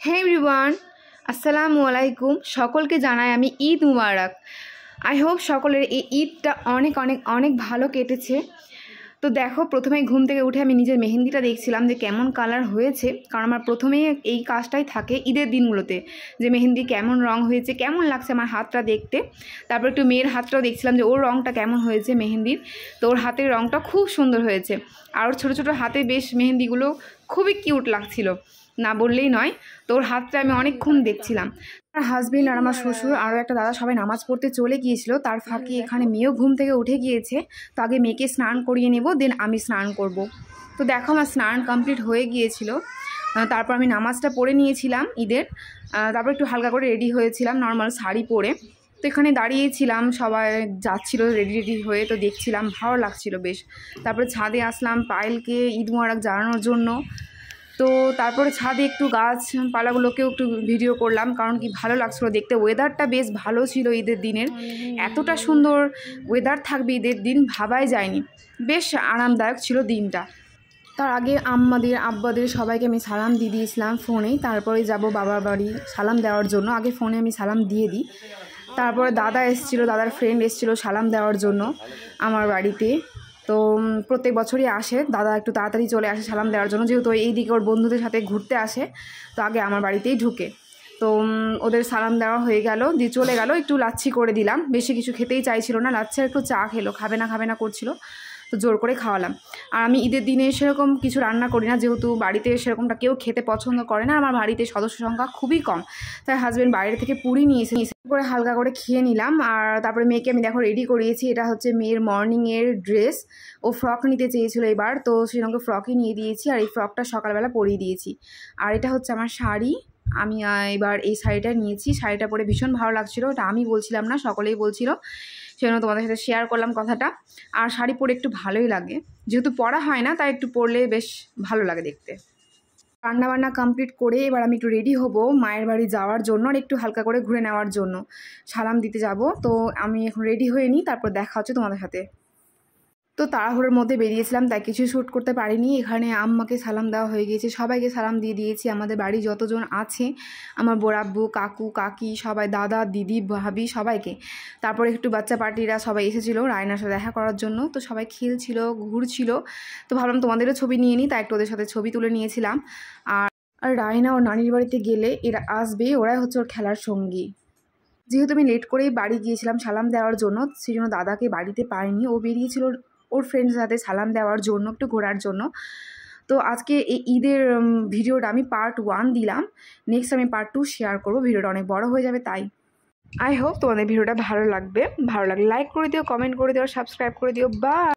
হে everyone, আসসালামু আলাইকুম। সকলকে জানাই আমি ঈদ মুবারক। আই হোপ সকলের এই ঈদটা অনেক অনেক অনেক ভালো কেটেছে। তো দেখো, প্রথমেই ঘুম থেকে উঠে আমি নিজের মেহেন্দিটা দেখছিলাম যে কেমন কালার হয়েছে, কারণ আমার প্রথমেই এই কাজটাই থাকে ঈদের দিনগুলোতে, যে মেহেন্দি কেমন রং হয়েছে, কেমন লাগছে আমার হাতটা দেখতে। তারপর একটু মেয়ের হাতটাও দেখছিলাম যে ওর রংটা কেমন হয়েছে মেহেন্দির। তো ওর হাতের রংটা খুব সুন্দর হয়েছে, আর ওর ছোটো ছোটো হাতে বেশ মেহেন্দিগুলো খুবই কিউট লাগছিল, না বললেই নয়। তো ওর হাতটা আমি অনেকক্ষণ দেখছিলাম। আমার হাজবেন্ড আর আমার শ্বশুর আরও একটা দাদা সবাই নামাজ পড়তে চলে গিয়েছিল, তার ফাঁকে এখানে মেয়েও ঘুম থেকে উঠে গিয়েছে। তো আগে মেয়েকে স্নান করিয়ে নেব, দেন আমি স্নান করব। তো দেখো, আমার স্নান কমপ্লিট হয়ে গিয়েছিল। তারপর আমি নামাজটা পড়ে নিয়েছিলাম ঈদের। তারপর একটু হালকা করে রেডি হয়েছিলাম নর্মাল শাড়ি পরে। তো এখানে দাঁড়িয়েছিলাম, সবাই যাচ্ছিল রেডি হয়ে, তো দেখছিলাম, ভালো লাগছিল বেশ। তারপরে ছাদে আসলাম পায়েলকে ঈদ মোবারক জানানোর জন্য। তো তারপরে ছাদে একটু গাছপালাগুলোকেও একটু ভিডিও করলাম, কারণ কি ভালো লাগছিলো দেখতে। ওয়েদারটা বেশ ভালো ছিল ঈদের দিনের, এতটা সুন্দর ওয়েদার থাকবে ঈদের দিন ভাবাই যায়নি। বেশ আরামদায়ক ছিল দিনটা। তার আগে আব্বাদের সবাইকে আমি সালাম দিয়ে দিয়েছিলাম ফোনেই। তারপরে যাব বাবার বাড়ি সালাম দেওয়ার জন্য। আগে ফোনে আমি সালাম দিয়ে দিই, তারপরে দাদা এসেছিলো, দাদার ফ্রেন্ড এসেছিলো সালাম দেওয়ার জন্য আমার বাড়িতে। তো প্রত্যেক বছরই আসে দাদা, একটু তাড়াতাড়ি চলে আসে সালাম দেওয়ার জন্য, যেহেতু এই দিকে ওর বন্ধুদের সাথে ঘুরতে আসে। তো আগে আমার বাড়িতেই ঢুকে। তো ওদের সালাম দেওয়া হয়ে গেল, দিয়ে চলে গেল। একটু লাচ্ছি করে দিলাম, বেশি কিছু খেতেই চাইছিল না, লাচ্ছি আর একটু চা খেলো, খাবে না করছিল। তো জোর করে খাওয়ালাম। আর আমি ঈদের দিনে সেরকম কিছু রান্না করি না, যেহেতু বাড়িতে সেরকমটা কেউ খেতে পছন্দ করে না। আমার বাড়িতে সদস্য সংখ্যা খুবই কম, তাই হাজব্যান্ড বাইরে থেকে পুরি নিয়েছে, করে হালকা করে খেয়ে নিলাম। আর তারপরে মেয়েকে আমি দেখো রেডি করিয়েছি। এটা হচ্ছে মেয়ের মর্নিংয়ের ড্রেস, ও ফ্রক নিতে চেয়েছিল এবার, তো সেরকম ফ্রকই নিয়ে দিয়েছি। আর এই ফ্রকটা সকালবেলা পরিয়ে দিয়েছি। আর এটা হচ্ছে আমার শাড়ি, আমি এবার এই শাড়িটা নিয়েছি। শাড়িটা পরে ভীষণ ভালো লাগছিলো, এটা আমি বলছিলাম না, সকলেই বলছিল, সেজন্য তোমাদের সাথে শেয়ার করলাম কথাটা। আর শাড়ি পরে একটু ভালোই লাগে, যেহেতু পরা হয় না, তাই একটু পরলে বেশ ভালো লাগে দেখতে। রান্নাবান্না কমপ্লিট করে এবার আমি একটু রেডি হব মায়ের বাড়ি যাওয়ার জন্য, আর একটু হালকা করে ঘুরে নেওয়ার জন্য, সালাম দিতে যাব। তো আমি এখন রেডি হয়ে নিই, তারপর দেখা হচ্ছে তোমাদের সাথে। তো তাড়াহুড়োর মধ্যে বেরিয়েছিলাম, তাই কিছু শ্যুট করতে পারিনি। এখানে আম্মাকে সালাম দেওয়া হয়ে গিয়েছে, সবাইকে সালাম দিয়ে দিয়েছি, আমাদের বাড়ি যতজন আছে, আমার বড়াব্বু, কাকু, কাকি, সবাই, দাদা, দিদি, ভাবি, সবাইকে। তারপরে একটু বাচ্চা পার্টিরা সবাই এসেছিলো রায়নার সাথে দেখা করার জন্য। তো সবাই খেলছিল, ঘুরছিল। তো ভাবলাম তোমাদেরও ছবি নিয়ে নিই, তাই একটু ওদের সাথে ছবি তুলে নিয়েছিলাম। আর রায়না ওর নানির বাড়িতে গেলে এরা আসবে, ওরাই হচ্ছে ওর খেলার সঙ্গী। যেহেতু আমি লেট করেই বাড়ি গিয়েছিলাম সালাম দেওয়ার জন্য, সেই জন্য দাদাকে বাড়িতে পাইনি। ও বেরিয়েছিল ওর ফ্রেন্ডের সাথে সালাম দেওয়ার জন্য, একটু ঘোরার জন্য। তো আজকে এই ঈদের ভিডিওটা আমি পার্ট 1 দিলাম, নেক্সট আমি পার্ট 2 শেয়ার করবো। ভিডিওটা অনেক বড় হয়ে যাবে, তাই আই হোপ তোমাদের ভিডিওটা ভালো লাগবে। ভালো লাগলে লাইক করে দিও, কমেন্ট করে দিও, সাবস্ক্রাইব করে দিও। বাই।